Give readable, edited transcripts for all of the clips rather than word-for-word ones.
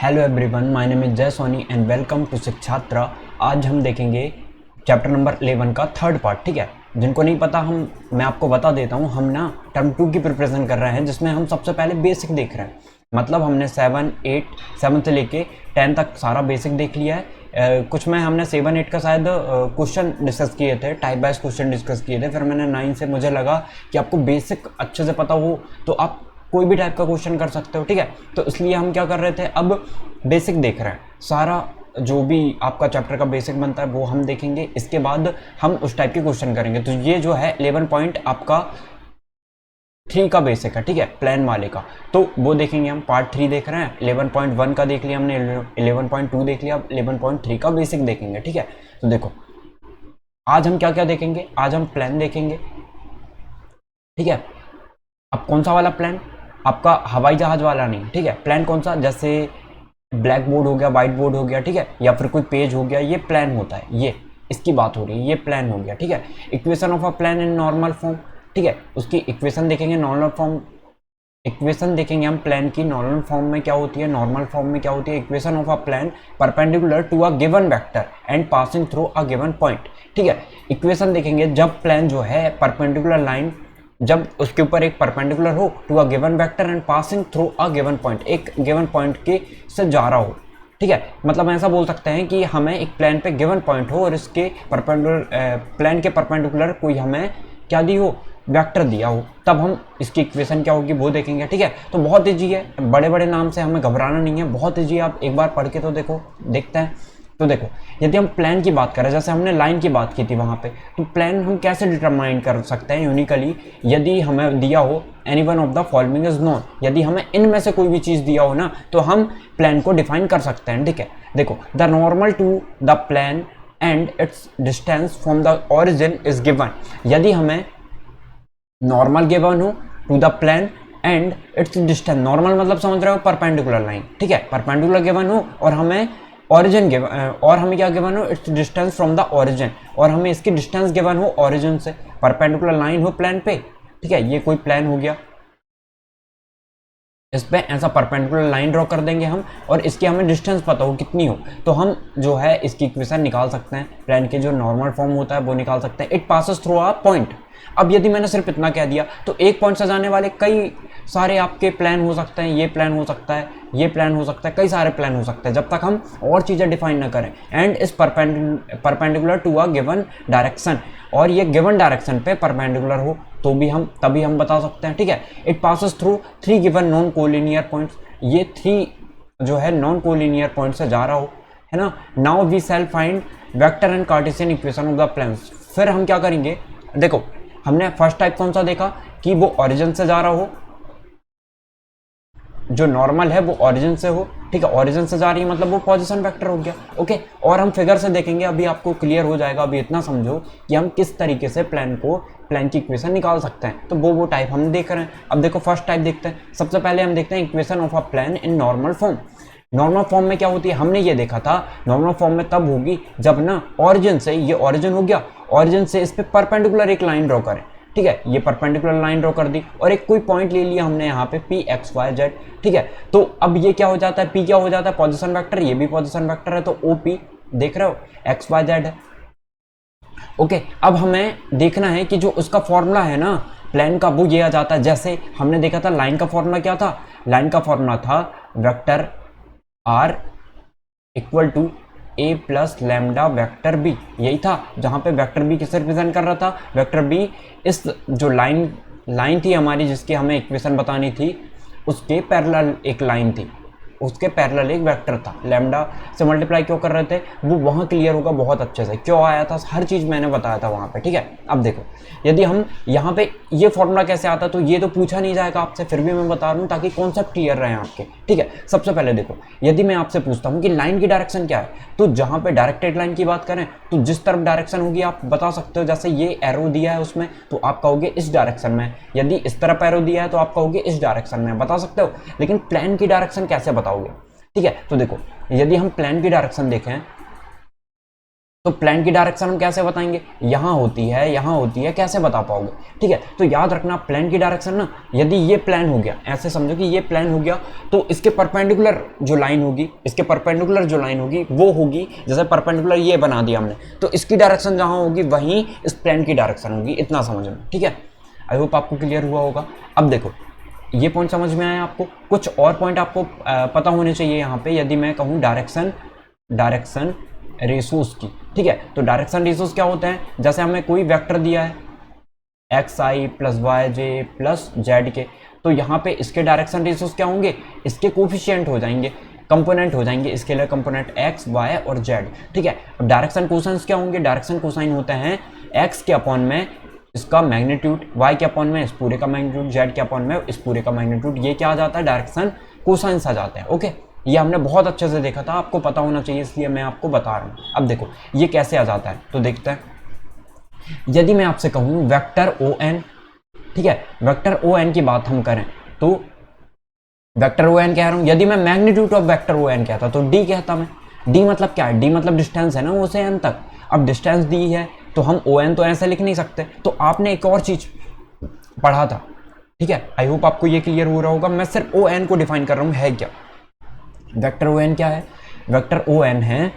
Hello everyone, my name is जय Soni and welcome to शिक्षात्रा। आज हम देखेंगे चैप्टर नंबर 11 का थर्ड पार्ट। ठीक है, जिनको नहीं पता मैं आपको बता देता हूँ। हम ना टर्म 2 की प्रिपरेशन कर रहे हैं, जिसमें हम सबसे पहले बेसिक देख रहे हैं। मतलब हमने 7 से लेके 10 तक सारा बेसिक देख लिया है। कुछ में हमने 7-8 का शायद क्वेश्चन डिस्कस किए थे, टाइप वाइज क्वेश्चन डिस्कस किए थे। फिर मैंने 9 से मुझे लगा कि आपको बेसिक अच्छे से पता हो तो आप कोई भी टाइप का क्वेश्चन कर सकते हो। ठीक है, तो इसलिए हम क्या कर रहे थे, अब बेसिक देख रहे हैं। सारा जो भी आपका चैप्टर का बेसिक बनता है वो हम देखेंगे। इसके बाद हम उस टाइप के क्वेश्चन करेंगे। तो ये जो है 11 पॉइंट आपका 3 का बेसिक है। ठीक है, प्लान वाले का, तो वो देखेंगे हम। पार्ट 3 देख रहे हैं। 11.1 का देख लिया हमने, 11.2 देख लिया, अब 11.3 का बेसिक देखेंगे। ठीक है, तो देखो आज हम क्या क्या देखेंगे। आज हम प्लान देखेंगे। ठीक है, अब कौन सा वाला प्लान? आपका हवाई जहाज वाला नहीं। ठीक है, प्लान कौन सा? जैसे ब्लैक बोर्ड हो गया, व्हाइट बोर्ड हो गया, ठीक है, या फिर कोई पेज हो गया, ये प्लान होता है। ये इसकी बात हो रही है, ये प्लान हो गया। ठीक है, equation of a plan in normal form. ठीक है, उसकी इक्वेशन देखेंगे, नॉर्मल फॉर्म इक्वेशन देखेंगे हम प्लान की। नॉर्मल फॉर्म में क्या होती है, नॉर्मल फॉर्म में क्या होती है? Equation of a plane perpendicular to a given vector and passing through a given point. ठीक है, इक्वेशन देखेंगे जब प्लान जो है परपेंडिकुलर लाइन, जब उसके ऊपर एक परपेंडिकुलर हो to a given vector and passing through a given point, एक गिवन पॉइंट के से जा रहा हो। ठीक है, मतलब ऐसा बोल सकते हैं कि हमें एक प्लान पे गिवन पॉइंट हो और इसके परपेंडिकुलर प्लान के परपेंडिकुलर कोई हमें क्या दी हो, वेक्टर दिया हो, तब हम इसकी इक्वेशन क्या होगी वो देखेंगे। ठीक है, तो बहुत ईजी है, बड़े बड़े नाम से हमें घबराना नहीं है, बहुत ईजी है। आप एक बार पढ़ के तो देखो, देखते हैं। तो देखो, यदि हम प्लान की बात करें, जैसे हमने लाइन की बात की थी वहां पे, तो प्लान हम कैसे डिटरमाइन कर सकते हैं यूनिकली? यदि हमें दिया हो any one of the following is known, यदि हमें इनमें से कोई भी चीज दिया हो ना, तो हम प्लान को डिफाइन कर सकते हैं। ठीक है, देखो, the normal to the plane and its distance from the origin is given. यदि हमें नॉर्मल गिवन हो to the plane and its distance, normal मतलब समझ रहे हो, परपेंडिकुलर लाइन। ठीक है, परपेंडिकुलर गिवन हो और हमें ओरिजिन गिवन, और हमें क्या गिवन हो, it's distance from the origin, और हमें इसकी डिस्टेंस गिवन हो ओरिजिन से, परपेंडिकुलर लाइन हो प्लान पे। ठीक है, ये कोई प्लान हो गया, इस पे ऐसा परपेंडिकुलर लाइन ड्रॉ कर देंगे हम, और इसकी हमें डिस्टेंस पता हो कितनी हो, तो हम जो है इसकी इक्वेशन निकाल सकते हैं। प्लान के जो नॉर्मल फॉर्म होता है वो निकाल सकते हैं। It passes through a point. अब यदि मैंने सिर्फ इतना कह दिया तो एक पॉइंट से जाने वाले कई सारे आपके प्लान हो सकते हैं। ये प्लान हो सकता है, ये प्लान हो सकता है, कई सारे प्लान हो सकते हैं, जब तक हम और चीज़ें डिफाइन ना करें। एंड इस perpendicular to a given direction, और ये गिवन डायरेक्शन पे परपेंडिकुलर हो तो भी हम तभी हम बता सकते हैं। ठीक है, it passes through 3 given non collinear points. ये 3 जो है नॉन कोलिनियर पॉइंट से जा रहा हो, है ना। Now we shall find vector and Cartesian equation of the planes. फिर हम क्या करेंगे, देखो, हमने फर्स्ट टाइप कौन सा देखा कि वो ओरिजिन से जा रहा हो, जो नॉर्मल है वो ओरिजिन से हो। ठीक है, ओरिजिन से जा रही है मतलब वो पोजीशन वेक्टर हो गया। ओके, और हम फिगर से देखेंगे, अभी आपको क्लियर हो जाएगा। अभी इतना समझो कि हम किस तरीके से प्लान की इक्वेशन निकाल सकते हैं। तो वो टाइप हम देख रहे हैं। अब देखो, फर्स्ट टाइप देखते हैं। सबसे पहले हम देखते हैं equation of a plan in normal form. Normal form में क्या होती है, हमने ये देखा था, नॉर्मल फॉर्म में तब होगी जब ना ओरिजिन से, ये ओरिजिन हो गया, ओरिजिन से इस पे परपेंडिकुलर एक लाइन ड्रॉ करें। ठीक है, ये परपेंडिकुलर लाइन ड्रॉ कर दी और एक कोई पॉइंट ले लिया हमने यहाँ पे पी एक्स वाई जेड। ठीक है, तो अब ये क्या हो जाता है, पी क्या हो जाता है, पोजीशन वेक्टर, ये भी पोजीशन वेक्टर है, तो ओ पी देख रहे हो, एक्स वाई जेड है। ओके, अब हमें देखना है कि जो उसका फॉर्मूला है ना प्लान का, वो ये आ जाता है। जैसे हमने देखा था लाइन का फॉर्मूला क्या था, लाइन का फॉर्मूला था vector r equal to a plus lambda vector b. यही था, जहां पे वेक्टर बी किसे रिप्रेजेंट कर रहा था, वेक्टर बी इस जो लाइन थी हमारी जिसकी हमें इक्वेशन बतानी थी, उसके पैरेलल एक लाइन थी, उसके पैरेलल एक वेक्टर था। लैम्डा से मल्टीप्लाई क्यों कर रहे थे वो वहाँ क्लियर होगा बहुत अच्छे से, क्यों आया था, हर चीज़ मैंने बताया था वहाँ पे। ठीक है, अब देखो, यदि हम यहाँ पे ये फॉर्मूला कैसे आता है, तो ये तो पूछा नहीं जाएगा आपसे, फिर भी मैं बता रहा हूँ ताकि कॉन्सेप्ट क्लियर रहे आपके। ठीक है, सबसे पहले देखो, यदि मैं आपसे पूछता हूँ कि लाइन की डायरेक्शन क्या है, तो जहाँ पे डायरेक्टेड लाइन की बात करें तो जिस तरफ डायरेक्शन होगी आप बता सकते हो। जैसे ये एरो दिया है उसमें, तो आप कहोगे इस डायरेक्शन में, यदि इस तरफ एरो दिया है तो आप कहोगे इस डायरेक्शन में, बता सकते हो। लेकिन प्लान की डायरेक्शन कैसे बताओगे? ठीक है, तो देखो, यदि हम प्लान की डायरेक्शन देखें तो प्लान की डायरेक्शन हम कैसे बताएंगे, यहाँ होती है, यहाँ होती है, कैसे बता पाओगे। ठीक है, तो याद रखना प्लान की डायरेक्शन ना, यदि ये प्लान हो गया, ऐसे समझो कि ये प्लान हो गया, तो इसके परपेंडिकुलर जो लाइन होगी, इसके परपेंडिकुलर जो लाइन होगी वो होगी, जैसे परपेंडिकुलर ये बना दिया हमने, तो इसकी डायरेक्शन जहाँ होगी वहीं इस प्लान की डायरेक्शन होगी, इतना समझना। ठीक है, आई होप आपको क्लियर हुआ होगा। अब देखो ये पॉइंट समझ में आया आपको, कुछ और पॉइंट आपको पता होने चाहिए यहाँ पे। यदि मैं कहूँ डायरेक्शन रेशोस की, ठीक है, तो डायरेक्शन रेशोस क्या होते हैं, जैसे हमें कोई वेक्टर दिया है एक्स आई प्लस वाई जे प्लस जेड के, तो यहाँ पे इसके डायरेक्शन रेशोस क्या होंगे, इसके कोफिशिएंट हो जाएंगे, कंपोनेंट हो जाएंगे, इसके लिए कंपोनेंट एक्स वाई और जेड। ठीक है, अब डायरेक्शन कोसाइंस क्या होंगे, डायरेक्शन कोसाइन होते हैं एक्स के अपॉन में इसका मैग्नीट्यूड, y के अपॉन में इस पूरे का मैग्नीट्यूड, z के अपॉन में इस पूरे का मैग्नीट्यूड, ये क्या आ जाता है, डायरेक्शन कोसाइंस आ जाते हैं। ओके, ये हमने बहुत अच्छे से देखा था, आपको पता होना चाहिए इसलिए मैं आपको बता रहा हूँ। अब देखो ये कैसे आ जाता है, तो देखते हैं। यदि मैं आपसे कहूँ वेक्टर ओ एन, ठीक है, वेक्टर ओ एन की बात हम करें तो वेक्टर ओ एन कह रहा हूँ, यदि मैं magnitude of vector O N कहता तो डी कहता मैं। डी मतलब क्या है, डी मतलब डिस्टेंस है ना वो से एन तक। अब डिस्टेंस दी है तो हम ओ एन तो ऐसे लिख नहीं सकते, तो आपने एक और चीज पढ़ा था। ठीक है, आई होप आपको ये क्लियर हो रहा होगा। मैं सिर्फ ओ एन को डिफाइन कर रहा हूँ, है क्या वेक्टर ओ एन क्या है, वेक्टर ओ एन है,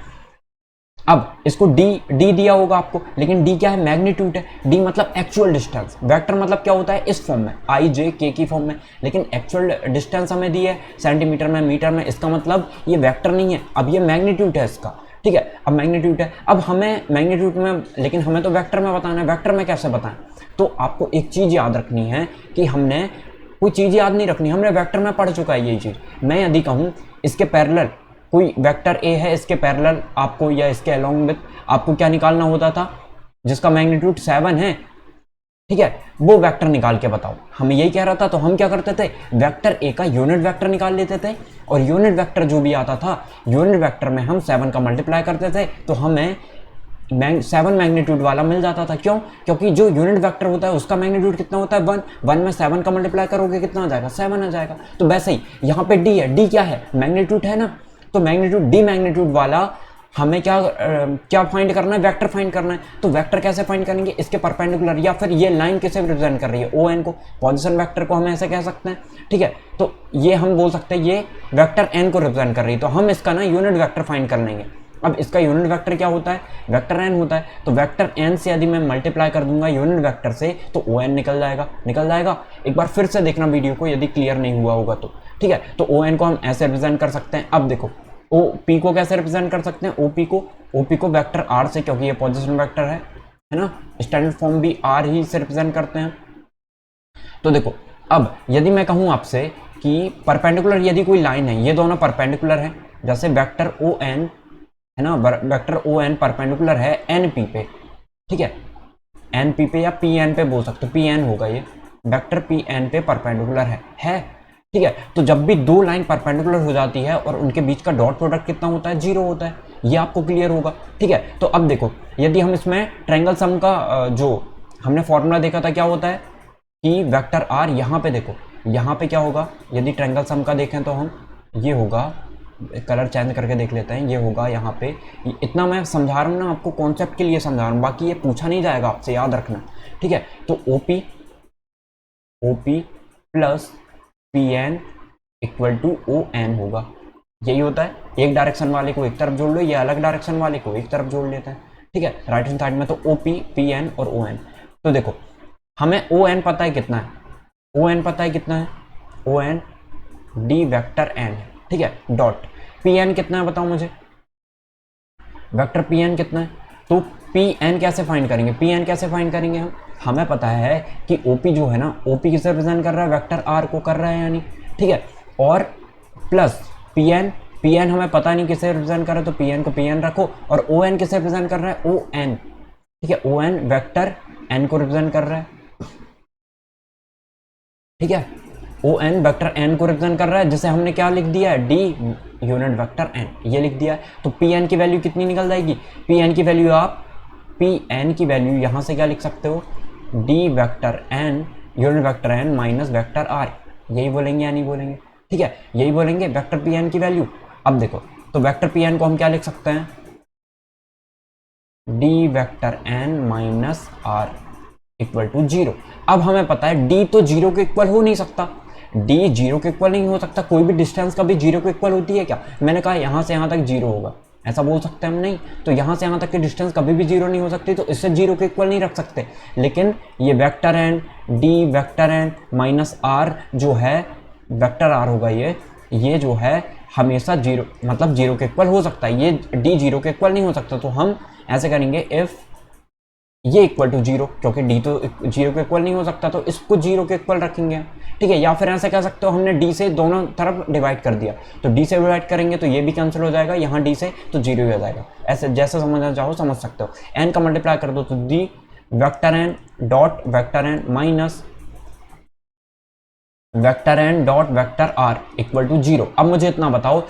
अब इसको डी दिया होगा आपको, लेकिन डी क्या है, मैग्नीट्यूड है। डी मतलब एक्चुअल डिस्टेंस, वेक्टर मतलब क्या होता है इस फॉर्म में, आई जे के की फॉर्म में, लेकिन एक्चुअल डिस्टेंस हमें दी है सेंटीमीटर में, मीटर में, इसका मतलब ये वेक्टर नहीं है, अब ये मैग्नीट्यूड है इसका। ठीक है, अब मैग्नीट्यूड है, अब हमें मैग्नीट्यूड में, लेकिन हमें तो वेक्टर में बताना है, वेक्टर में कैसे बताएं, तो आपको एक चीज याद रखनी है कि हमने कोई चीज याद नहीं रखनी, हमने वेक्टर में पढ़ चुका है ये चीज। मैं यदि कहूँ इसके पैरेलल कोई वेक्टर ए है, इसके पैरेलल आपको या इसके अलोंग विथ आपको क्या निकालना होता था, जिसका मैग्नीट्यूड 7 है, ठीक है, वो वेक्टर निकाल के बताओ। हमें यही कह रहा था, तो हम क्या करते थे, वेक्टर ए का यूनिट वेक्टर निकाल लेते थे, और यूनिट वेक्टर जो भी आता था, यूनिट वेक्टर में हम 7 का मल्टीप्लाई करते थे, तो हमें 7 मैग्नीट्यूड वाला मिल जाता था। क्यों, क्योंकि जो यूनिट वेक्टर होता है उसका मैग्नीट्यूड कितना होता है 1 में 7 का मल्टीप्लाई करोगे कितना आ जाएगा, 7 आ जाएगा। तो वैसे ही यहाँ पे डी है, डी क्या है, मैग्नीट्यूड है ना, तो मैग्नीट्यूड डी मैग्नीट्यूड वाला हमें क्या फाइंड करना है, वेक्टर फाइंड करना है। तो वेक्टर कैसे फाइंड करेंगे, इसके परपेंडिकुलर, या फिर ये लाइन किसे रिप्रेजेंट कर रही है, ओ एन को, पोजीशन वेक्टर को हम ऐसे कह सकते हैं। ठीक है, तो ये हम बोल सकते हैं ये वेक्टर एन को रिप्रेजेंट कर रही है, तो हम इसका ना यूनिट वेक्टर फाइंड कर लेंगे। अब इसका यूनिट वेक्टर क्या होता है, वेक्टर एन होता है, तो वेक्टर एन से यदि मैं मल्टीप्लाई कर दूंगा यूनिट वेक्टर से, तो ओ एन निकल जाएगा। एक बार फिर से देखना वीडियो को यदि क्लियर नहीं हुआ होगा तो। ठीक है, तो ओ एन को हम ऐसे रिप्रेजेंट कर सकते हैं। अब देखो ओ पी को कैसे रिप्रेजेंट कर सकते हैं, ओ पी को वेक्टर आर से, क्योंकि ये पोजीशन वेक्टर है ना, स्टैंडर्ड फॉर्म भी आर ही से रिप्रेजेंट करते हैं। तो देखो अब यदि मैं कहूं आपसे कि परपेंडिकुलर यदि कोई लाइन है, ये दोनों परपेंडिकुलर है, जैसे वेक्टर ओ एन है ना, वेक्टर ओ एन परपेंडिकुलर है एन पी पे, ठीक है, एन पी पे या पी एन पे बोल सकते हो, पी एन होगा ये, वेक्टर पी एन पे परपेंडिकुलर है। ठीक है, तो जब भी दो लाइन परपेंडिकुलर हो जाती है और उनके बीच का डॉट प्रोडक्ट कितना होता है, 0 होता है, ये आपको क्लियर होगा। ठीक है, तो अब देखो यदि हम इसमें ट्रायंगल सम का जो हमने फॉर्मूला देखा था क्या होता है कि वेक्टर आर, यहाँ पे देखो, यहाँ पे क्या होगा, यदि ट्रायंगल सम का देखें तो हम, ये होगा, कलर चेंज करके देख लेते हैं, ये होगा यहाँ पे, इतना मैं समझा रहा हूँ ना आपको, कॉन्सेप्ट के लिए समझा रहा हूँ, बाकी ये पूछा नहीं जाएगा आपसे, याद रखना। ठीक है, तो O P plus P N equal to O N होगा, यही होता है। एक डायरेक्शन वाले को एक तरफ जोड़ लो, ये अलग डायरेक्शन वाले को एक तरफ जोड़ लेते हैं। ठीक है, राइट हैंड साइड में तो ओ पी, पी एन और ओ एन। तो देखो हमें ओ एन पता है कितना है, ओ एन पता है कितना है, O N d vector n है। ठीक है, डॉट पी एन कितना है बताओ मुझे, वेक्टर पी एन कितना है, तो पी एन कैसे फाइंड करेंगे, पी एन कैसे फाइंड करेंगे हम, हमें पता है कि ओपी जो है ना, ओपी किसे रिप्रेजेंट कर रहा है, वेक्टर आर को कर रहा है यानी, ठीक है, और प्लस पी एन हमें पता नहीं किसे रिप्रेजेंट कर रहा है, तो पी एन को पी एन रखो, और ओ एन किसे रिप्रेजेंट कर रहा है, ओ एन। ठीक है, ओ एन वेक्टर एन को रिप्रेजेंट कर रहा है। ठीक है, ओ एन वेक्टर एन को रिप्रेजेंट कर रहा है, जिसे हमने क्या लिख दिया है, डी यूनिट वेक्टर एन, ये लिख दिया है। तो पी एन की वैल्यू कितनी निकल जाएगी, पी एन की वैल्यू आप, पी एन की वैल्यू यहाँ से क्या लिख सकते हो, d vector n unit vector n minus vector r, यही बोलेंगे या नहीं बोलेंगे, ठीक है, यही बोलेंगे वेक्टर पी एन की वैल्यू। अब देखो तो वेक्टर पी एन को हम क्या लिख सकते हैं, d vector n minus r equal to 0। अब हमें पता है डी तो 0 के इक्वल हो नहीं सकता, डी 0 के इक्वल नहीं हो सकता। कोई भी डिस्टेंस कभी 0 के इक्वल होती है क्या? मैंने कहा यहाँ से यहाँ तक 0 होगा, ऐसा बोल सकते हैं हम? नहीं। तो यहाँ से यहाँ तक की डिस्टेंस कभी भी 0 नहीं हो सकती, तो इससे 0 के इक्वल नहीं रख सकते। लेकिन ये vector n d vector n minus r जो है, वेक्टर आर होगा ये जो है हमेशा 0 मतलब 0 के इक्वल हो सकता है। ये डी 0 के इक्वल नहीं हो सकता, तो हम ऐसे करेंगे इफ ये इक्वल टू 0, क्योंकि डी तो 0 के इक्वल नहीं हो सकता, तो इसको 0 के इक्वल रखेंगे, ठीक है। या फिर ऐसे कह सकते हो हमने डी से दोनों तरफ डिवाइड कर दिया, तो डी से डिवाइड करेंगे तो ये भी कैंसिल हो जाएगा, यहाँ डी से तो 0 ही हो जाएगा। ऐसे जैसे समझना चाहो समझ सकते हो। एन का मल्टीप्लाई कर दो तो d vector n dot vector n minus vector n dot vector r equal to 0। अब मुझे इतना बताओ,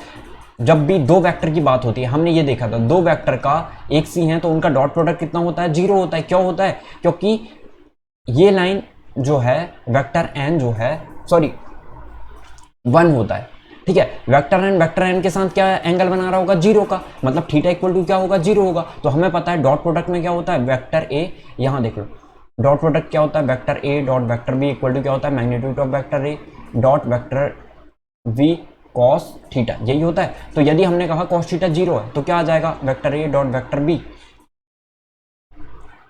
जब भी दो वेक्टर की बात होती है, हमने ये देखा था दो वेक्टर का एक सी है तो उनका डॉट प्रोडक्ट कितना होता है? 0 होता है। क्यों होता है? क्योंकि ये लाइन जो है वेक्टर एन जो है 1 होता है, ठीक है। वेक्टर एन के साथ क्या एंगल बना रहा होगा? 0 का, मतलब थीटा इक्वल टू क्या होगा? 0 होगा। तो हमें पता है डॉट प्रोडक्ट में क्या होता है? वेक्टर ए, यहाँ देख लो डॉट प्रोडक्ट क्या होता है? Vector a dot vector b equal to क्या होता है? Magnitude of vector a dot vector b cos theta, यही होता है। तो यदि हमने कहा कॉस थीटा 0 है तो क्या आ जाएगा? Vector a dot vector b,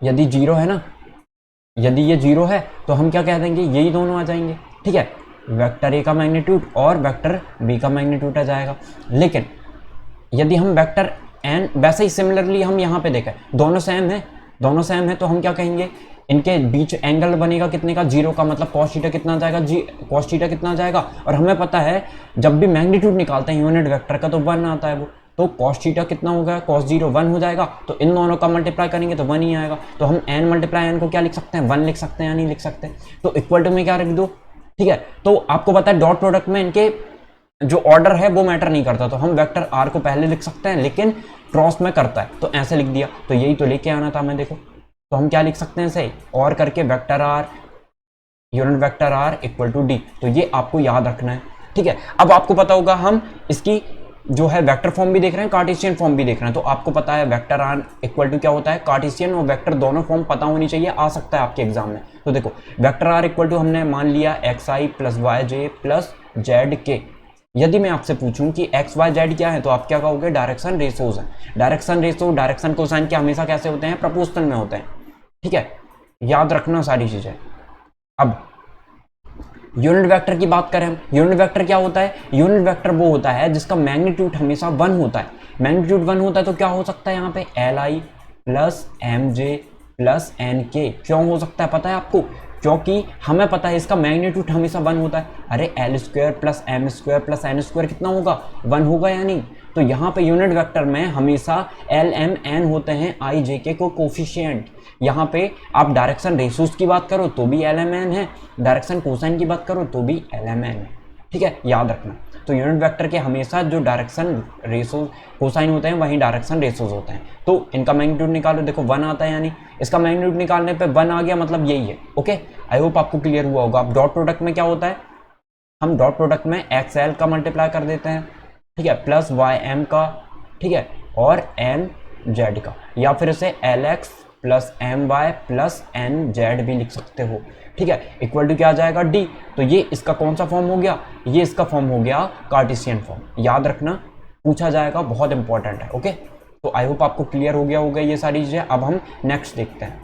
यदि 0 है ना, यदि ये 0 है तो हम क्या कह देंगे? यही दोनों आ जाएंगे, ठीक है। वेक्टर ए का मैग्नीट्यूड और वेक्टर बी का मैग्नीट्यूड आ जाएगा। लेकिन यदि हम वेक्टर एन, वैसे ही सिमिलरली हम यहाँ पे देखें दोनों सेम है तो हम क्या कहेंगे? इनके बीच एंगल बनेगा कितने का? 0 का, मतलब कॉस थीटा कितना आ जाएगा? कॉस थीटा कितना आ जाएगा? और हमें पता है जब भी मैग्नीट्यूड निकालते हैं यूनिट वेक्टर का तो 1 आता है वो, तो कॉस थीटा कितना हो गया? कॉस 0 1 हो जाएगा। तो इन दोनों का मल्टीप्लाई करेंगे तो 1 ही आएगा। तो हम एन मल्टीप्लाई एन को क्या लिख सकते हैं? 1 लिख सकते हैं या नहीं लिख सकते? तो इक्वल टू में क्या रख दो, ठीक है। तो आपको पता है डॉट प्रोडक्ट में इनके जो ऑर्डर है वो मैटर नहीं करता, तो हम वेक्टर आर को पहले लिख सकते हैं, लेकिन क्रॉस में करता है तो ऐसे लिख दिया। तो यही तो लेके आना था हमें। देखो तो हम क्या लिख सकते हैं इसे और करके, vector r unit vector r equal to d. तो ये आपको याद रखना है, ठीक है। अब आपको पता होगा हम इसकी जो है वेक्टर फॉर्म भी देख रहे हैं, कार्टेशियन फॉर्म भी देख रहे हैं। तो आपको पता है वेक्टर आर इक्वल टू क्या होता है? कार्टेशियन और वेक्टर दोनों फॉर्म पता होनी चाहिए, आ सकता है आपके एग्जाम में। तो देखो वेक्टर आर इक्वल टू हमने मान लिया एक्स आई प्लस वाई जे प्लस जेड के। यदि मैं आपसे पूछूं कि एक्स वाई जेड क्या है तो आप क्या कहोगे? डायरेक्शन रेशोज है। डायरेक्शन रेशो डायरेक्शन कोसाइन के हमेशा कैसे होते हैं? प्रपोर्शनल में होते हैं, ठीक है। याद रखना सारी चीजें। अब यूनिट वेक्टर की बात करें हम, यूनिट वेक्टर क्या होता है? यूनिट वेक्टर वो होता है जिसका मैग्नीट्यूड हमेशा 1 होता है। मैग्नीट्यूड 1 होता है तो क्या हो सकता है यहाँ पे? L i plus m j plus n k. क्यों हो सकता है पता है आपको? क्योंकि हमें पता है इसका मैग्नीट्यूड हमेशा 1 होता है। अरे l square plus m square plus n square कितना होगा? 1 होगा या नहीं? तो यहाँ पे यूनिट वेक्टर में हमेशा एल एम एन होते हैं आई जे के को कोफिशिएंट। यहाँ पे आप डायरेक्शन रेशोज की बात करो तो भी एल एम एन है, डायरेक्शन कोसाइन की बात करो तो भी एल एम एन है, ठीक है, याद रखना। तो यूनिट वेक्टर के हमेशा जो डायरेक्शन रेशोज कोसाइन होते हैं वहीं डायरेक्शन रेशोज होते हैं। तो इनका मैग्नीट्यूड निकालो, देखो 1 आता है, यानी इसका मैग्नीट्यूड निकालने पे 1 आ गया, मतलब यही है। ओके, आई होप आपको क्लियर हुआ होगा। अब डॉट प्रोडक्ट में क्या होता है? हम डॉट प्रोडक्ट में एक्स एल का मल्टीप्लाई कर देते हैं, ठीक है, प्लस वाई एम का, ठीक है, और एन जेड का, या फिर इसे l x plus m y plus n z भी लिख सकते हो, ठीक है, इक्वल टू क्या आ जाएगा? डी। तो ये इसका कौन सा फॉर्म हो गया? ये इसका फॉर्म हो गया कार्टेशियन फॉर्म। याद रखना, पूछा जाएगा, बहुत इंपॉर्टेंट है। ओके, तो आई होप आपको क्लियर हो गया होगा ये सारी चीजें। अब हम नेक्स्ट देखते हैं।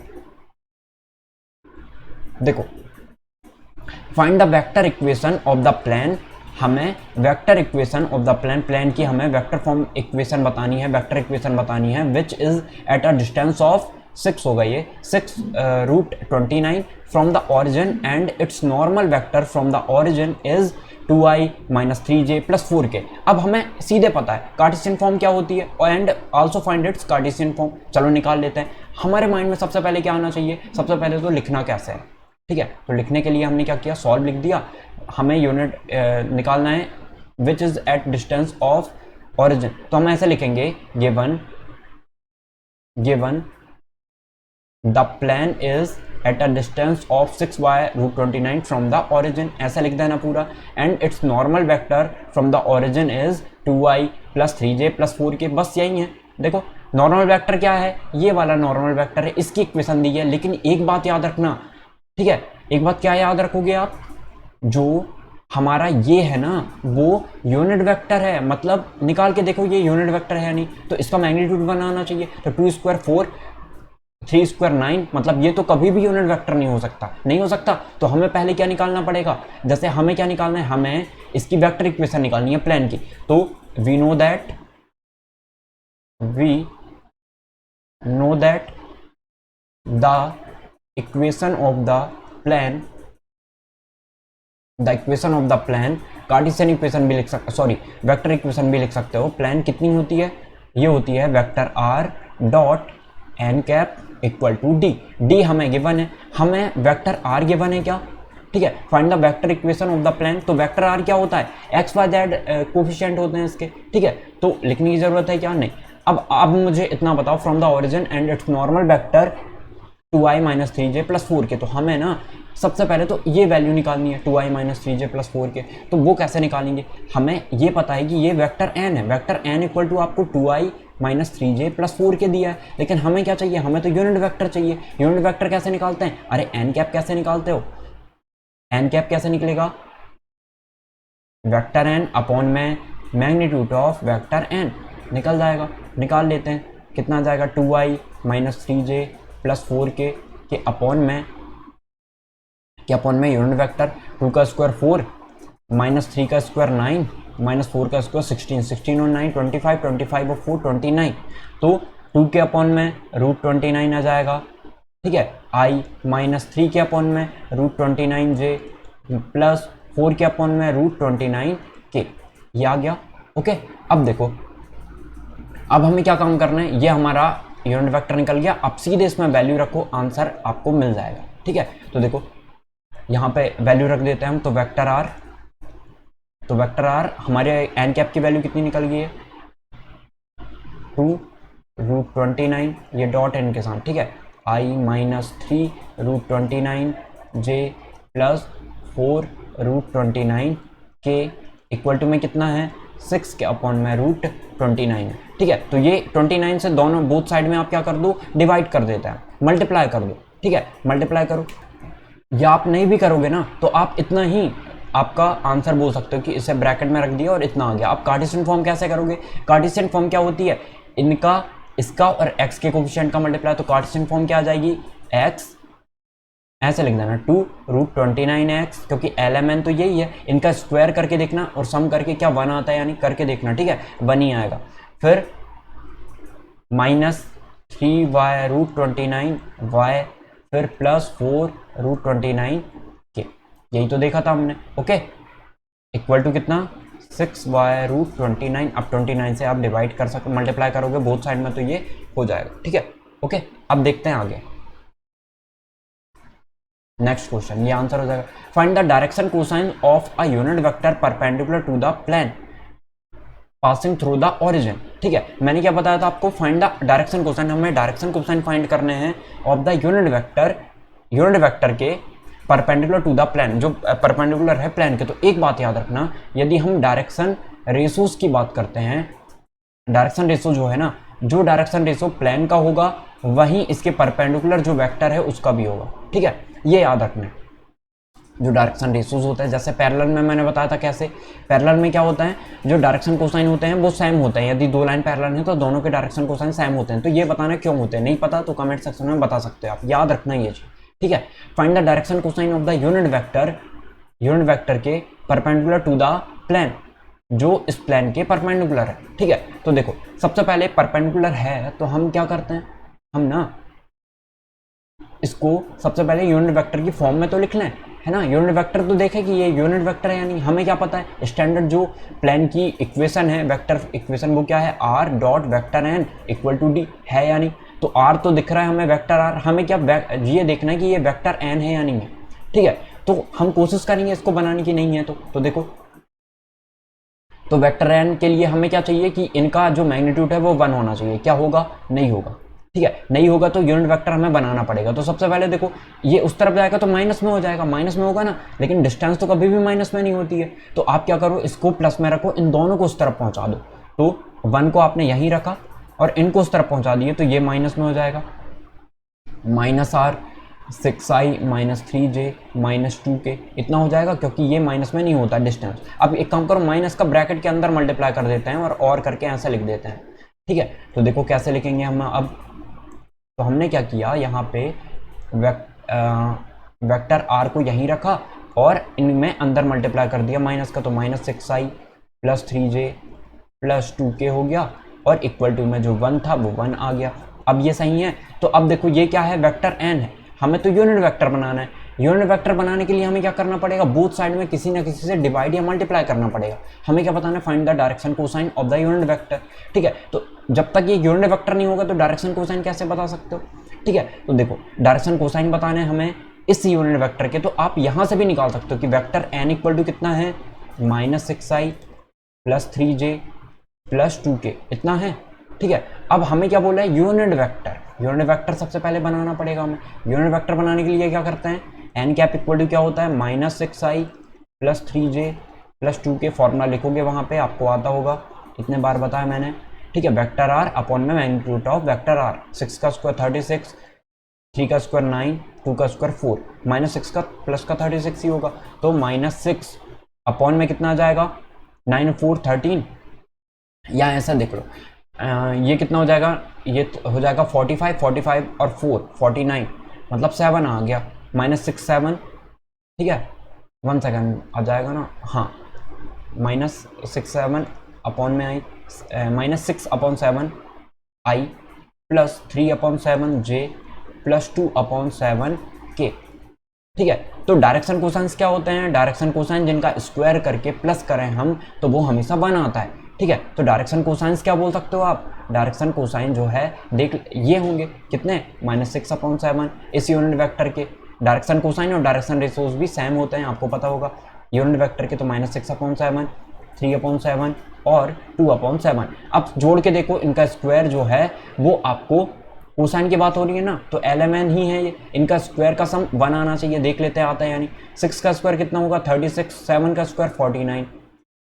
देखो, find the vector equation of the plane. हमें vector equation of the plane की हमें वेक्टर फॉर्म इक्वेशन बतानी है, वेक्टर इक्वेशन बतानी है, which is at a distance of 6 होगा ये 6 root 29 from the origin and its normal vector from the origin is 2i minus 3j plus 4k। अब हमें सीधे पता है कार्टेशियन फॉर्म क्या होती है and also find its Cartesian form. चलो निकाल लेते हैं। हमारे माइंड में सबसे पहले क्या आना चाहिए? सबसे पहले तो लिखना कैसे है, ठीक है। तो लिखने के लिए हमने क्या किया? सॉल्व लिख दिया। हमें यूनिट निकालना है which is at distance of origin. तो हम ऐसे लिखेंगे, given the plane is at a distance of 6y root 29 from the origin, ऐसा लिख देना पूरा। And its normal vector from the origin is 2y plus 3j plus 4k। बस यही है। देखो नॉर्मल वेक्टर क्या है, ये वाला नॉर्मल वेक्टर है, इसकी इक्वेशन दी है। लेकिन एक बात याद रखना, ठीक है, एक बात क्या याद रखोगे आप, जो हमारा ये है ना वो यूनिट वेक्टर है, मतलब निकाल के देखो ये यूनिट वेक्टर है या नहीं, तो इसका मैग्नीट्यूड 1 आना चाहिए। तो 2 स्क्वायर 4, 3 स्क्वायर 9, मतलब ये तो कभी भी यूनिट वेक्टर नहीं हो सकता, नहीं हो सकता। तो हमें पहले क्या निकालना पड़ेगा, जैसे हमें क्या निकालना है, हमें इसकी वेक्टर इक्वेशन निकालनी है प्लेन की। तो we know that the equation of the plane, the equation of the plane, Cartesian equation भी लिख सकते, सॉरी वेक्टर इक्वेशन भी लिख सकते हो। प्लेन कितनी होती है, ये होती है vector r dot n cap equal to d. D हमें गिवन है, हमें वेक्टर आर गिवन है क्या, ठीक है। Find the vector equation of the plane, तो वेक्टर आर क्या होता है, एक्स वाई जेड कोफिशिएंट होते हैं इसके, ठीक है। तो लिखने की जरूरत है क्या, नहीं। अब मुझे इतना बताओ, from the origin and its normal vector 2i minus 3j plus 4 के, तो हमें ना सबसे पहले तो ये वैल्यू निकालनी है 2i माइनस 3j प्लस 4 के। तो वो कैसे निकालेंगे, हमें ये पता है कि ये वेक्टर n है, वेक्टर n इक्वल टू आपको 2i माइनस 3j प्लस 4 के दिया है। लेकिन हमें क्या चाहिए, हमें तो यूनिट वेक्टर चाहिए। यूनिट वेक्टर कैसे निकालते हैं, अरे n कैप कैसे निकालते हो, n कैप कैसे निकलेगा, वेक्टर n अपॉन में मैग्नीट्यूड ऑफ वेक्टर n, निकल जाएगा, निकाल लेते हैं। कितना आ जाएगा, 2i माइनस 3j प्लस 4 के अपॉन में यूनिट वेक्टर 2 का स्क्वायर 4 माइनस 3 का स्क्वायर 9 माइनस 4 का स्क्वायर 16, 16 और 9 25, 25 और 4 29। तो 2 के अपॉन में रूट 29 आ जाएगा, ठीक है। i माइनस 3 के अपॉन में रूट 29j प्लस 4 के अपॉन में रूट 29 के, ये आ गया, ओके। अब देखो, अब हमें क्या काम करना है, ये हमारा यूनिट वेक्टर निकल गया। अब सीधे इसमें वैल्यू रखो, आंसर आपको मिल जाएगा, ठीक है। तो देखो यहाँ पे वैल्यू रख देते हैं हम, तो वेक्टर आर हमारे एन कैप की वैल्यू कितनी निकल गई है, 2 रूट 29, ये डॉट एन के साथ, ठीक है। i minus 3 root 29j plus 4 root 29 के इक्वल टू में कितना है, 6 के अपॉन में रूट 29 है, ठीक है। तो ये 29 से दोनों बोथ साइड में आप क्या कर दो, डिवाइड कर देते हैं, मल्टीप्लाई कर दो, ठीक है, मल्टीप्लाई करो। या आप नहीं भी करोगे ना तो आप इतना ही आपका आंसर बोल सकते हो कि इसे ब्रैकेट में रख दिया और इतना आ गया। आप कार्टेशियन फॉर्म कैसे करोगे, कार्टेशियन फॉर्म क्या होती है, इनका, इसका और x के कोफिशिएंट का मल्टीप्लाई। तो कार्टेशियन फॉर्म क्या आ जाएगी, x ऐसे लिख देना 2 रूट 29x, क्योंकि LMN तो यही है, इनका स्क्वायर करके देखना और सम करके क्या 1 आता है, यानी करके देखना, ठीक है, 1 ही आएगा। फिर माइनस 3y रूट 29y, फिर प्लस 4 रूट 29 के, यही तो देखा था हमने, ओके। इक्वल टू कितना, 6y रूट 29। अब 29 से आप डिवाइड कर सकते, मल्टीप्लाई करोगे बोथ साइड में तो ये हो जाएगा, ठीक है, ओके। अब देखते हैं आगे, नेक्स्ट क्वेश्चन, ये आंसर हो जाएगा। Find the direction cosine of a unit vector perpendicular to the plane passing through the origin, ठीक है। मैंने क्या बताया था आपको, फाइंड द डायरेक्शन कोसाइन, हमें डायरेक्शन कोसाइन फाइंड करने हैं ऑफ द यूनिट वेक्टर के परपेंडिकुलर टू द प्लेन, जो परपेंडिकुलर है प्लेन के। तो एक बात याद रखना, यदि हम डायरेक्शन रेशोज की बात करते हैं, डायरेक्शन रेशो जो है ना, जो डायरेक्शन रेशो प्लेन का होगा वहीं इसके परपेंडिकुलर जो वेक्टर है उसका भी होगा, ठीक है, ये याद रखना है। जो डायरेक्शन रेशोज होते हैं, जैसे पैरेलल में मैंने बताया था कैसे, पैरेलल में क्या होता है, जो डायरेक्शन कोसाइन होते हैं वो सेम होते हैं। यदि दो लाइन पैरेलल है तो दोनों के डायरेक्शन कोसाइन सेम होते हैं। तो ये बताना क्यों होते हैं, नहीं पता तो कमेंट सेक्शन में बता सकते हो आप, याद रखना ये चीज, ठीक है। Find the direction cosine of the unit vector के परपेंडिकुलर टू द प्लेन, जो इस प्लेन के परपेंडिकुलर है, ठीक है। तो देखो सबसे पहले परपेंडिकुलर है तो हम क्या करते हैं, हम ना इसको सबसे पहले यूनिट वेक्टर की फॉर्म में तो लिख लें, है ना। यूनिट वेक्टर तो देखें कि ये यूनिट वेक्टर है या नहीं, हमें क्या पता है, स्टैंडर्ड जो प्लेन की इक्वेशन है, वेक्टर इक्वेशन, वो क्या है, r dot vector n equal to d है या नहीं। तो r तो दिख रहा है हमें, वेक्टर r, हमें क्या ये देखना है कि ये वेक्टर n है या नहीं है, ठीक है। तो हम कोशिश करेंगे इसको बनाने की, नहीं है तो देखो, तो वेक्टर n के लिए हमें क्या चाहिए कि इनका जो मैग्नीट्यूड है वो 1 होना चाहिए। क्या होगा, नहीं होगा, ठीक है, नहीं होगा तो यूनिट वेक्टर हमें बनाना पड़ेगा। तो सबसे पहले देखो, ये उस तरफ जाएगा तो माइनस में हो जाएगा, माइनस में होगा ना, लेकिन डिस्टेंस तो कभी भी माइनस में नहीं होती है। तो आप क्या करो, इसको प्लस में रखो, इन दोनों को उस तरफ पहुंचा दो। तो 1 को आपने यहीं रखा, और इनको उस तरफ पहुंचा दिए तो ये माइनस में हो जाएगा, minus are 6i minus 3j minus 2k इतना हो जाएगा, क्योंकि ये माइनस में नहीं होता डिस्टेंस। अब एक काम करो, माइनस का ब्रैकेट के अंदर मल्टीप्लाई कर देते हैं और करके ऐसे लिख देते हैं, ठीक है। तो देखो कैसे लिखेंगे हम अब। तो हमने क्या किया, यहाँ पे वेक्टर आर को यहीं रखा और इनमें अंदर मल्टीप्लाई कर दिया माइनस का, तो minus 6i plus 3j plus 2k हो गया, और इक्वल टू में जो 1 था वो 1 आ गया। अब ये सही है। तो अब देखो ये क्या है, वेक्टर n है, हमें तो यूनिट वेक्टर बनाना है। यूनिट वेक्टर बनाने के लिए हमें क्या करना पड़ेगा, बोथ साइड में किसी ना किसी से डिवाइड या मल्टीप्लाई करना पड़ेगा। हमें क्या बताना है, find the direction cosine of the unit vector, ठीक है। तो जब तक ये यूनिट वेक्टर नहीं होगा तो डायरेक्शन कोसाइन कैसे बता सकते हो, ठीक है। तो देखो डायरेक्शन कोसाइन बताने हमें इस यूनिट वेक्टर के, तो आप यहां से भी निकाल सकते हो कि वेक्टर n इक्वल टू कितना है, minus 6i plus 3j plus 2k इतना है, ठीक है। अब हमें क्या बोला है, यूनिट वेक्टर। यूनिट वेक्टर सबसे पहले बनाना पड़ेगा हमें। यूनिट वेक्टर बनाने के लिए क्या करते हैं, एन कैप इक्वल टू क्या होता है, minus 6i plus 3j plus 2k formula लिखोगे वहां पे, आपको आता होगा, इतने बार बताया मैंने, ठीक है। वेक्टर आर अपॉन में मैग्नीट्यूड ऑफ वेक्टर आर, 6 का स्क्वायर 36, 3 का स्क्वायर 9, 2 का स्क्वायर 4, माइनस 6 का प्लस का 36 ही होगा, तो माइनस 6 अपॉन में कितना आ जाएगा, 9 4 13, या ऐसा देख लो, ये कितना हो जाएगा, ये हो जाएगा 45 45 और 4 49, मतलब 7 आ गया, माइनस 6 7, ठीक है। 1 सेकेंड आ जाएगा ना, हाँ, माइनस 6 7 अपॉन में आई, माइनस 6 अपॉन 7 आई प्लस 3 अपॉन 7 जे प्लस 2 अपॉन 7 के, ठीक है। तो डायरेक्शन कोसाइंस क्या होते हैं, डायरेक्शन कोसाइन जिनका स्क्वायर करके प्लस करें हम तो वो हमेशा 1 आता है, ठीक है। तो डायरेक्शन कोसाइंस क्या बोल सकते हो आप, डायरेक्शन कोसाइन जो है देख ये होंगे कितने, माइनस 6 अपॉन 7 इस यूनिट वेक्टर के। डायरेक्शन कोसाइन और डायरेक्शन रेशोज भी सेम होते हैं, आपको पता होगा। यूनिट वेक्टर के तो माइनस 6 अपॉन 7, 3 अपॉन 7 और 2 अपॉन 7। अब जोड़ के देखो, इनका स्क्वायर जो है वो आपको, कोसाइन की बात हो रही है ना, तो LMN ही है ये, इनका स्क्वायर का सम 1 आना चाहिए, देख लेते हैं आता है यानी। 6 का स्क्वायर कितना होगा 36, 7 का स्क्वायर 49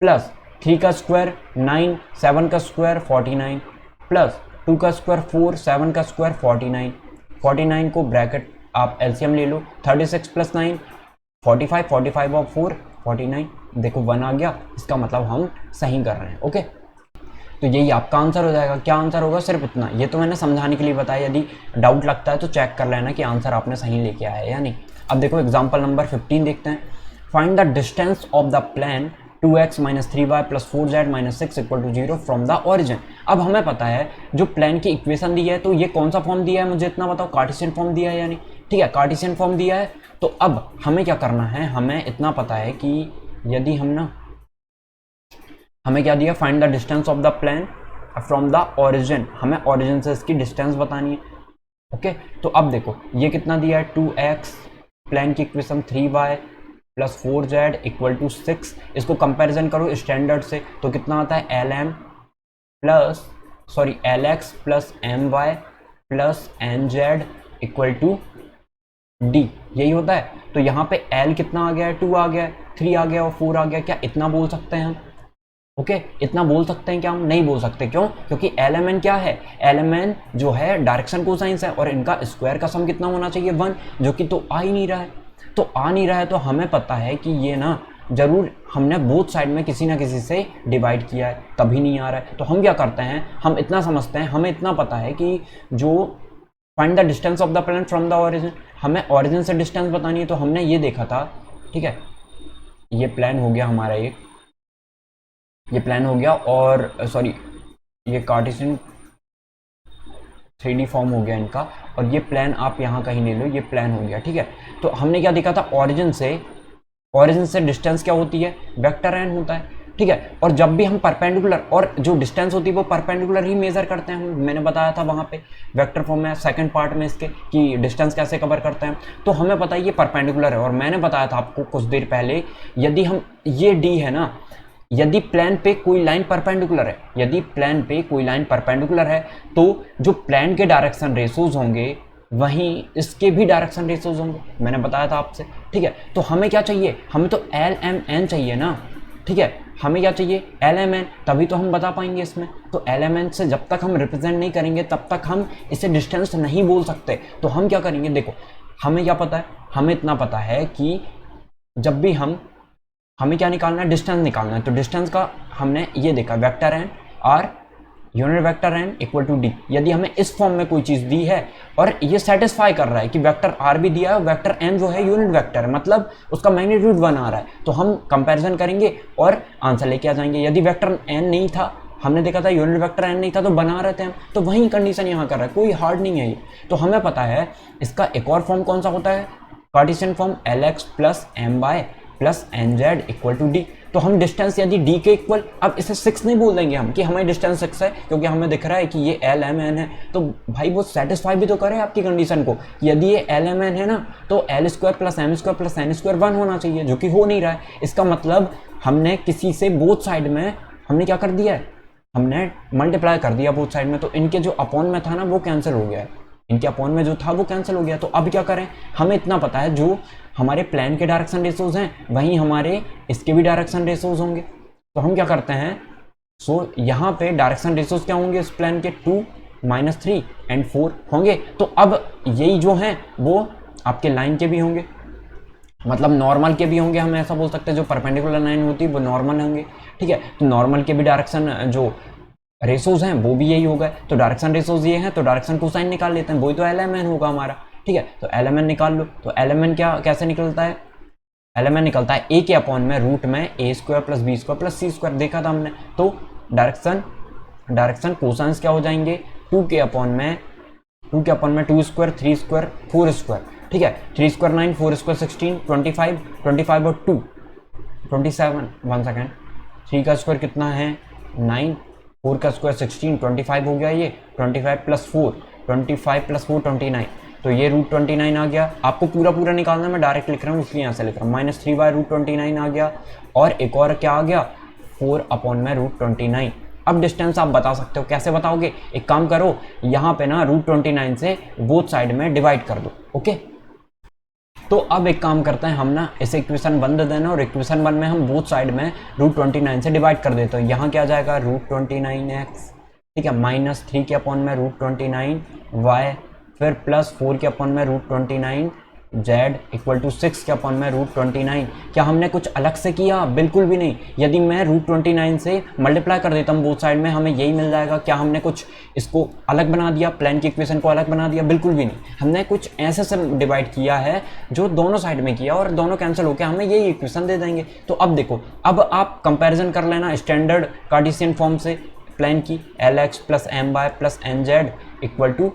प्लस 3 का स्क्वायर 9, 7 का स्क्वायर 49 प्लस 2 का स्क्वायर 4, 7 का स्क्वायर 49। 49 को ब्रैकेट आप एलसीएम ले लो, 36 प्लस 9 45, 45 और 4 49, देखो 1 आ गया, इसका मतलब हम सही कर रहे हैं, ओके। तो यही आपका आंसर हो जाएगा। क्या आंसर होगा, सिर्फ इतना, ये तो मैंने समझाने के लिए बताया, यदि डाउट लगता है तो चेक कर लेना कि आंसर आपने सही लेके आया है या नहीं। अब देखो एग्जांपल नंबर 15 देखते हैं। Find the distance of the plane 2x minus 3y plus 4z minus 6 equal to 0 from the origin. अब हमें पता है जो प्लेन की इक्वेशन दी है, तो ये कौन सा फॉर्म दिया है मुझे इतना बताओ, कार्टेशियन फॉर्म दिया है यानी, ठीक है, कार्टेशियन फॉर्म दिया है। तो अब हमें क्या करना है, हमें इतना पता है कि यदि हम ना, हमें क्या दिया, find the distance of the plane from the origin, हमें ऑरिजिन से इसकी डिस्टेंस बतानी है, ओके। तो अब देखो ये कितना दिया है, 2x, प्लेन की equation 3y plus 4z equal to 6, इसको कंपैरिजन करो स्टैंडर्ड से तो कितना आता है, lx plus my plus nz equal to d, यही होता है। तो यहाँ पे l कितना आ गया है, 2 आ गया है, 3 आ गया और 4 आ गया, क्या इतना बोल सकते हैं हम, ओके इतना बोल सकते हैं क्या, हम नहीं बोल सकते, क्यों, क्योंकि LMN क्या है, LMN जो है डायरेक्शन कोसाइंस है, और इनका स्क्वायर का सम कितना होना चाहिए 1, जो कि तो आ ही नहीं रहा है, तो हमें पता है कि ये ना जरूर हमने बोथ साइड में किसी ना किसी से डिवाइड किया है, तभी नहीं आ रहा है। तो हम क्या करते हैं, हम इतना समझते हैं, हमें इतना पता है कि जो find the distance of the plane from the origin, हमें ऑरिजिन से डिस्टेंस बतानी है। तो हमने ये देखा था, ठीक है, ये प्लान हो गया हमारा, ये प्लान हो गया, और सॉरी ये कार्टेशियन 3D फॉर्म हो गया इनका, और ये प्लान आप यहाँ कहीं ले लो, ये प्लान हो गया, ठीक है। तो हमने क्या देखा था, ऑरिजिन से डिस्टेंस क्या होती है, वेक्टर n होता है, ठीक है। और जब भी हम परपेंडिकुलर, और जो डिस्टेंस होती है वो परपेंडिकुलर ही मेजर करते हैं हम, मैंने बताया था वहाँ पे वेक्टर फॉर्म में सेकंड पार्ट में इसके कि डिस्टेंस कैसे कवर करते हैं। तो हमें पता है ये परपेंडिकुलर है, और मैंने बताया था आपको कुछ देर पहले, यदि हम ये d है ना, यदि प्लेन पे कोई लाइन परपेंडिकुलर है, यदि प्लेन पे कोई लाइन परपेंडिकुलर है तो जो प्लेन के डायरेक्शन रेशोज होंगे वहीं इसके भी डायरेक्शन रेशोज होंगे, मैंने बताया था आपसे, ठीक है। तो हमें क्या चाहिए, हमें तो LMN चाहिए ना, ठीक है। हमें क्या चाहिए, एल एम एन, तभी तो हम बता पाएंगे इसमें। तो एल एम एन से जब तक हम रिप्रेजेंट नहीं करेंगे तब तक हम इसे डिस्टेंस नहीं बोल सकते। तो हम क्या करेंगे, देखो हमें क्या पता है, हमें इतना पता है कि जब भी हमें क्या निकालना है, डिस्टेंस निकालना है। तो डिस्टेंस का हमने ये देखा, vector n r unit vector n equal to d. यदि हमें इस फॉर्म में कोई चीज़ दी है और ये सेटिस्फाई कर रहा है कि वेक्टर आर भी दिया है, वेक्टर एन जो है यूनिट वेक्टर है, मतलब उसका मैग्नीट्यूड 1 आ रहा है, तो हम कंपैरिजन करेंगे और आंसर लेके आ जाएंगे। यदि वेक्टर एन नहीं था, हमने देखा था यूनिट वेक्टर एन नहीं था, तो बना रहे थे हम, तो वही कंडीशन यहाँ कर रहा है, कोई हार्ड नहीं है ये। तो हमें पता है इसका एक और फॉर्म कौन सा होता है, Cartesian form l x plus m y plus n z equal to d. तो हम डिस्टेंस यदि डी के इक्वल, अब इसे 6 नहीं बोल देंगे हम कि हमारी डिस्टेंस 6 है, क्योंकि हमें दिख रहा है कि ये एल एम एन है। तो भाई वो सेटिस्फाई भी तो करे आपकी कंडीशन को, यदि ये एल एम एन है ना, तो l square plus m square plus n square 1 होना चाहिए, जो कि हो नहीं रहा है। इसका मतलब हमने किसी से बोथ साइड में हमने क्या कर दिया है, हमने मल्टीप्लाई कर दिया बोथ साइड में। तो इनके जो अपॉन में था ना वो कैंसिल हो गया है, इनके अपॉन में जो था वो कैंसिल हो गया। तो अब क्या करें, हमें इतना पता है जो हमारे प्लेन के डायरेक्शन रेशोज हैं वहीं हमारे इसके भी डायरेक्शन रेशोज होंगे। तो हम क्या करते हैं, यहाँ पे डायरेक्शन रेशोज क्या होंगे इस प्लेन के, 2 -3 एंड 4 होंगे। तो अब यही जो हैं वो आपके लाइन के भी होंगे, मतलब नॉर्मल के भी होंगे, हम ऐसा बोल सकते हैं। जो परपेंडिकुलर लाइन होती है वो नॉर्मल होंगे, ठीक है। तो नॉर्मल के भी डायरेक्शन जो रेशोज हैं वो भी यही होगा। तो डायरेक्शन रेशोज ये हैं, तो डायरेक्शन कोसाइन निकाल लेते हैं, वही तो एल एम एन होगा हमारा, ठीक है। तो एल एम एन निकाल लो। तो एल एम एन क्या कैसे निकलता है, एल एम एन निकलता है ए के अपॉन में रूट में a square plus b square plus c square, देखा था हमने। तो डायरेक्शन कोसाइंस क्या हो जाएंगे, 2 के अपॉन में 2 स्क्वायर 3 स्क्वायर 4 स्क्वायर, ठीक है। 3 स्क्वायर 9, 4 स्क्वायर 16, 25 और 2 27, 1 सेकेंड, 3 का स्क्वायर कितना है 9, 4 का स्क्वायर 16, 25 हो गया ये, 25 प्लस 4 29, तो ये √29 आ गया। आपको पूरा निकालना, मैं डायरेक्ट लिख रहा हूँ इसलिए यहाँ से लिख रहा हूँ, -3/√29 आ गया। और एक और क्या आ गया, 4 अपॉन में √29। अब डिस्टेंस आप बता सकते हो, कैसे बताओगे, एक काम करो, यहाँ पे ना √29 से बोथ साइड में डिवाइड कर दो, ओके। तो अब एक काम करते हैं हम ना, इसे इक्वेशन 1 दे देना और इक्वेशन 1 में हम बोथ साइड में √29 से डिवाइड कर देते हैं। यहाँ क्या जाएगा √29x, ठीक है, -3 के अपॉन में √29y, फिर +4 के अपॉन में √29 z इक्वल टू 6 के अपॉन में √29। क्या हमने कुछ अलग से किया, बिल्कुल भी नहीं। यदि मैं √29 से मल्टीप्लाई कर देता हूँ बोथ साइड में, हमें यही मिल जाएगा। क्या हमने कुछ इसको अलग बना दिया, प्लेन की इक्वेशन को अलग बना दिया, बिल्कुल भी नहीं। हमने कुछ ऐसे से डिवाइड किया है जो दोनों साइड में किया और दोनों कैंसिल होकर हमें यही इक्वेशन दे देंगे। तो अब देखो, अब आप कंपेरिजन कर लेना स्टैंडर्ड कार्टेशियन फॉर्म से प्लेन की, Lx plus m y plus n z equal to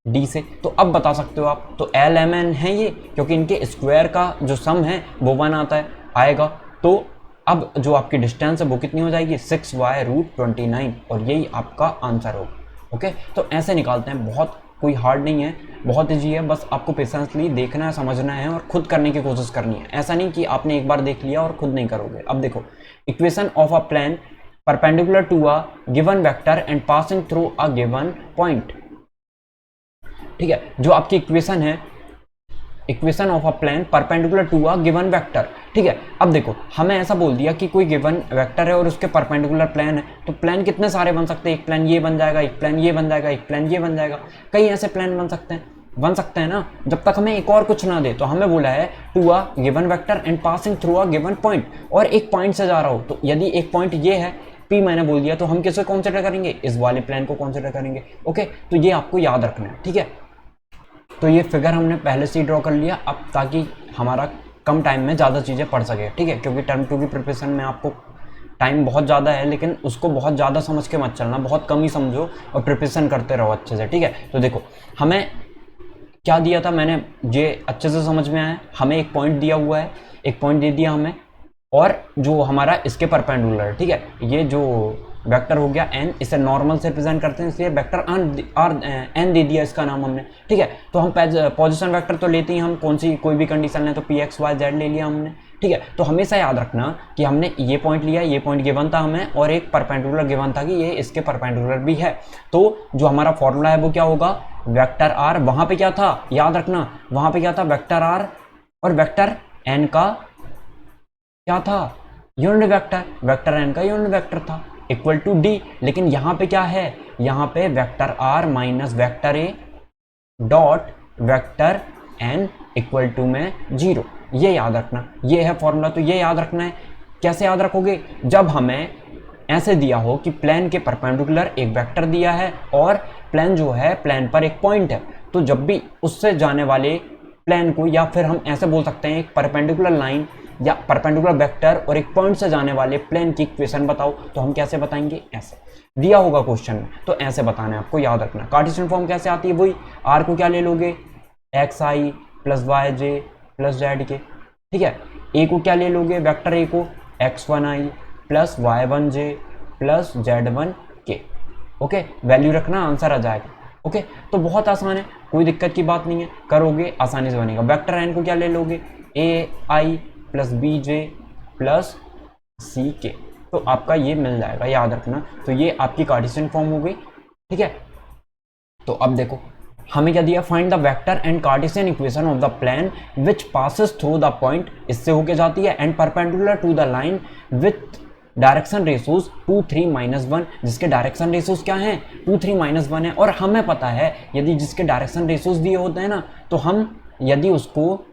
d से। तो अब बता सकते हो आप, तो एल एम एन है ये, क्योंकि इनके स्क्वायर का जो सम है वो 1 आता है आएगा। तो अब जो आपकी डिस्टेंस है वो कितनी हो जाएगी, 6y√29, और यही आपका आंसर होगा, ओके। तो ऐसे निकालते हैं, बहुत कोई हार्ड नहीं है, बहुत ईजी है, बस आपको पेशेंसली देखना है, समझना है और खुद करने की कोशिश करनी है। ऐसा नहीं कि आपने एक बार देख लिया और खुद नहीं करोगे। अब देखो, equation of a plane perpendicular to a given vector and passing through a given point, ठीक है। जो आपकी इक्वेशन है, equation of a plane perpendicular to a given vector, ठीक है। अब देखो, हमें ऐसा बोल दिया कि कोई गिवन वेक्टर है और उसके परपेंडिकुलर प्लेन है, तो प्लेन कितने सारे बन सकते हैं, एक प्लेन ये बन जाएगा, एक प्लेन ये बन जाएगा, एक प्लेन ये बन जाएगा, कई ऐसे प्लेन बन सकते हैं ना, जब तक हमें एक और कुछ ना दे। तो हमें बोला है to a given vector and passing through a given point, और एक पॉइंट से जा रहा हो। तो यदि एक पॉइंट ये है P मैंने बोल दिया, तो हम किसे कंसीडर करेंगे, इस वाले प्लेन को कंसीडर करेंगे, ओके। तो ये आपको याद रखना है, ठीक है। तो ये फिगर हमने पहले से ही ड्रॉ कर लिया, अब ताकि हमारा कम टाइम में ज़्यादा चीज़ें पढ़ सके, ठीक है। क्योंकि टर्म 2 की प्रिपरेशन में आपको टाइम बहुत ज़्यादा है, लेकिन उसको बहुत ज़्यादा समझ के मत चलना, बहुत कम ही समझो और प्रिपरेशन करते रहो अच्छे से, ठीक है। तो देखो, हमें क्या दिया था, मैंने ये अच्छे से समझ में आया। हमें एक पॉइंट दिया हुआ है, एक पॉइंट दे दिया हमें, और जो हमारा इसके परपेंडिकुलर है, ठीक है। ये जो वेक्टर हो गया n, इसे नॉर्मल से रिप्रेजेंट करते हैं, इसलिए वेक्टर n दे दिया इसका नाम हमने, ठीक है। तो हम पोजीशन वेक्टर तो लेते ही हम, कौन सी कोई भी कंडीशन है तो px y z ले लिया हमने, ठीक है। तो हमेशा याद रखना कि हमने ये पॉइंट लिया, ये पॉइंट गिवन था हमें, और एक परपेंडिकुलर गिवन था कि ये इसके परपेंडिकुलर भी है। तो जो हमारा फॉर्मूला है वो क्या होगा, वेक्टर r, वहां पे क्या था याद रखना, वहां पे क्या था, वेक्टर r, और वेक्टर n का क्या था, यूनिट वेक्टर, वेक्टर एन का यूनिट वेक्टर था, इक्वल टू डी। लेकिन यहाँ पे क्या है, यहाँ पे vector r minus vector a dot vector n equal to में 0। ये याद रखना, ये है फॉर्मूला। तो ये याद रखना है। कैसे याद रखोगे, जब हमें ऐसे दिया हो कि प्लेन के परपेंडिकुलर एक वेक्टर दिया है और प्लेन जो है प्लेन पर एक पॉइंट है, तो जब भी उससे जाने वाले प्लेन को, या फिर हम ऐसे बोल सकते हैं एक परपेंडिकुलर लाइन या परपेंडिकुलर वेक्टर और एक पॉइंट से जाने वाले प्लेन की इक्वेशन बताओ, तो हम कैसे बताएंगे, ऐसे दिया होगा क्वेश्चन में, तो ऐसे बताना है आपको, याद रखना। कार्टेशियन फॉर्म कैसे आती है, वही आर को क्या ले लोगे, एक्स आई प्लस वाई जे प्लस जेड के, ठीक है। ए को क्या ले लोगे, वेक्टर ए को एक्स वन आई प्लस वाई वन जे प्लस जेड वन के, ओके। वैल्यू रखना, आंसर आ जाएगा, ओके। तो बहुत आसान है, कोई दिक्कत की बात नहीं है, करोगे आसानी से बनेगा। वेक्टर एन को क्या ले लोगे, ए आई प्लस बी जे प्लस सी के, तो आपका ये मिल जाएगा, याद रखना। तो ये आपकी कार्टेशियन फॉर्म हो गई, ठीक है। तो अब देखो हमें क्या दिया, find the vector and Cartesian equation of the plane which passes through the point, इससे होके जाती है, and perpendicular to the line with direction ratios 2 3 -1, जिसके डायरेक्शन रेशोज क्या हैं, 2 3 -1 है। और हमें पता है यदि जिसके डायरेक्शन रेशोज दिए होते हैं ना, तो हम यदि उसको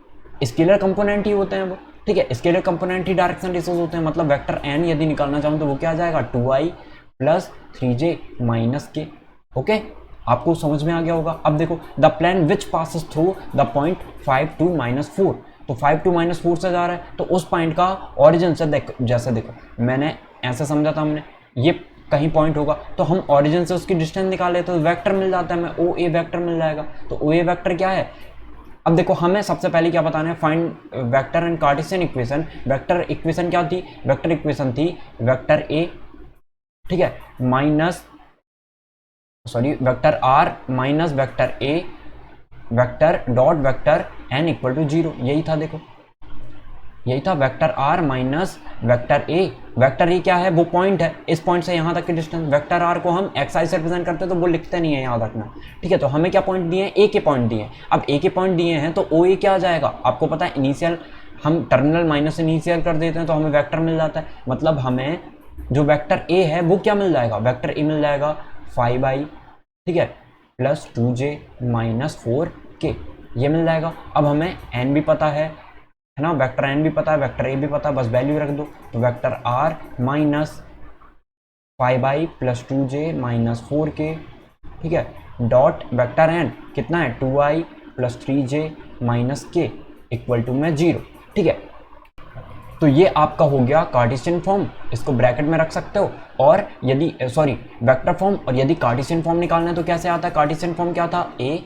स्केलर कंपोनेंट ही होते हैं वो, ठीक है, स्केलर कंपोनेंट ही डायरेक्शन रेशोज होते हैं। मतलब वेक्टर एन यदि निकालना चाहूँ तो वो क्या आ जाएगा, 2i प्लस 3j माइनस के, ओके। आपको समझ में आ गया होगा। अब देखो the plane which passes through the point 5 2 -4, तो 5 2 -4 से जा रहा है, तो उस पॉइंट का ओरिजिन से देखो, जैसे देखो मैंने ऐसे समझा था, हमने ये कहीं पॉइंट होगा तो हम ओरिजिन से उसकी डिस्टेंस निकाले तो वेक्टर मिल जाता है, हमें ओ ए वेक्टर मिल जाएगा। तो ओ ए वेक्टर क्या है, अब देखो हमें सबसे पहले क्या बताना है, find vector and Cartesian equation. Vector equation क्या थी, वेक्टर इक्वेशन थी वेक्टर ए, ठीक है, minus sorry vector r minus vector a vector dot vector n equal to 0, यही था। देखो यही था, vector r minus vector a. Vector a क्या है, वो पॉइंट है, इस पॉइंट से यहां तक की डिस्टेंस। वेक्टर आर को हम एक्स आई से रिप्रेजेंट करते हैं तो वो लिखते नहीं है, याद रखना, ठीक है। तो हमें क्या पॉइंट दिए हैं, ए के पॉइंट दिए हैं। अब ए के पॉइंट दिए हैं तो ओ ए क्या आ जाएगा, आपको पता है इनिशियल, हम टर्मिनल माइनस इनिशियल कर देते हैं तो हमें वेक्टर मिल जाता है। मतलब हमें जो वेक्टर ए है वो क्या मिल जाएगा, वेक्टर ए मिल जाएगा 5i, ठीक है, प्लस 2j माइनस 4k, ये मिल जाएगा। अब हमें n भी पता है ना, वेक्टर n भी पता है, वेक्टर a भी पता है, बस वैल्यू रख दो। तो vector r minus 5i plus 2j minus 4k, ठीक है, डॉट वेक्टर n कितना है, 2i plus 3j minus k equal to में 0, ठीक है। तो ये आपका हो गया कार्टेशियन फॉर्म, इसको ब्रैकेट में रख सकते हो। और यदि सॉरी वेक्टर फॉर्म, और यदि कार्टेशियन फॉर्म निकालना है तो कैसे आता है, कार्टेशियन फॉर्म क्या था, a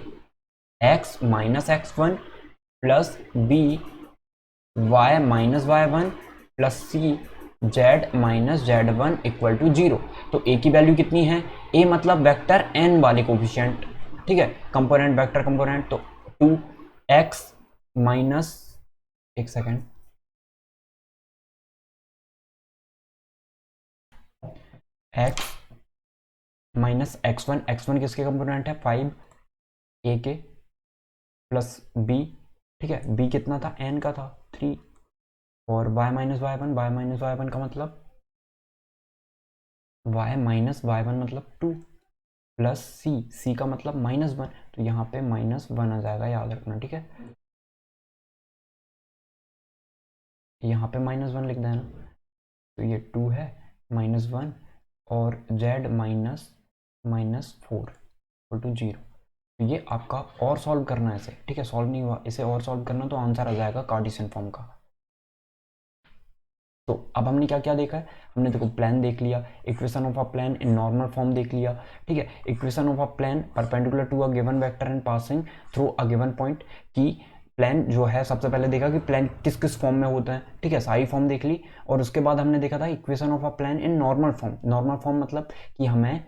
x minus x1 plus b y minus y1 plus c z minus z1 equal to 0। तो a की वैल्यू कितनी है, a मतलब वेक्टर n वाले कोफिशिएंट, ठीक है, कंपोनेंट वेक्टर कंपोनेंट, तो 2x माइनस, एक सेकेंड, x माइनस x1 किसके कंपोनेंट है, 5 a के प्लस b, ठीक है, b कितना था, n का था 3, और y माइनस y1 का मतलब y माइनस y1 मतलब 2 प्लस c का मतलब -1, तो यहाँ पे -1 आ जाएगा, याद रखना, ठीक है। यहाँ पे -1 लिख देना, तो ये 2 है -1 और z माइनस 4 इक्वल टू 0। तो ये आपका और सॉल्व करना है इसे, ठीक है, सॉल्व नहीं हुआ, इसे और सॉल्व करना तो आंसर आ जाएगा कार्टेशियन फॉर्म का। तो अब हमने क्या क्या देखा है, हमने देखो प्लेन देख लिया, equation of a plane in normal form देख लिया, ठीक है, equation of a plane perpendicular to a given vector and passing through a given point, की प्लेन जो है सबसे पहले देखा कि प्लेन किस किस फॉर्म में होता है, ठीक है, सारी फॉर्म देख ली। और उसके बाद हमने देखा था equation of a plane in normal form. Normal form मतलब कि हमें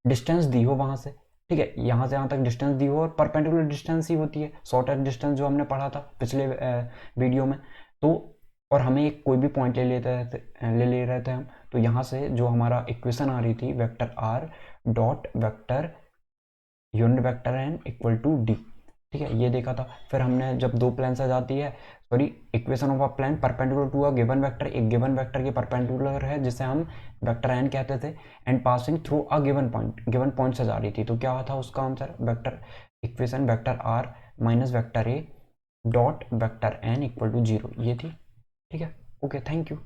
डिस्टेंस दी हो वहां से, ठीक है, यहाँ से यहाँ तक डिस्टेंस दी हो और परपेंडिकुलर डिस्टेंस ही होती है, शॉर्टेस्ट डिस्टेंस जो हमने पढ़ा था पिछले वीडियो में। तो और हमें एक कोई भी पॉइंट ले ले रहे थे हम, तो यहाँ से जो हमारा इक्वेशन आ रही थी, vector r dot vector unit vector n equal to d, ठीक है, ये देखा था। फिर हमने जब दो प्लेन्स आ जाती है, sorry, equation of a plane perpendicular to a given vector, एक गिवन वेक्टर के परपेंडिकुलर है जिसे हम वेक्टर एन कहते थे, and passing through a given point से जा रही थी, तो क्या था उसका answer, vector equation vector r minus vector a dot vector n equal to 0, ये थी। ठीक है, ओके, थैंक यू।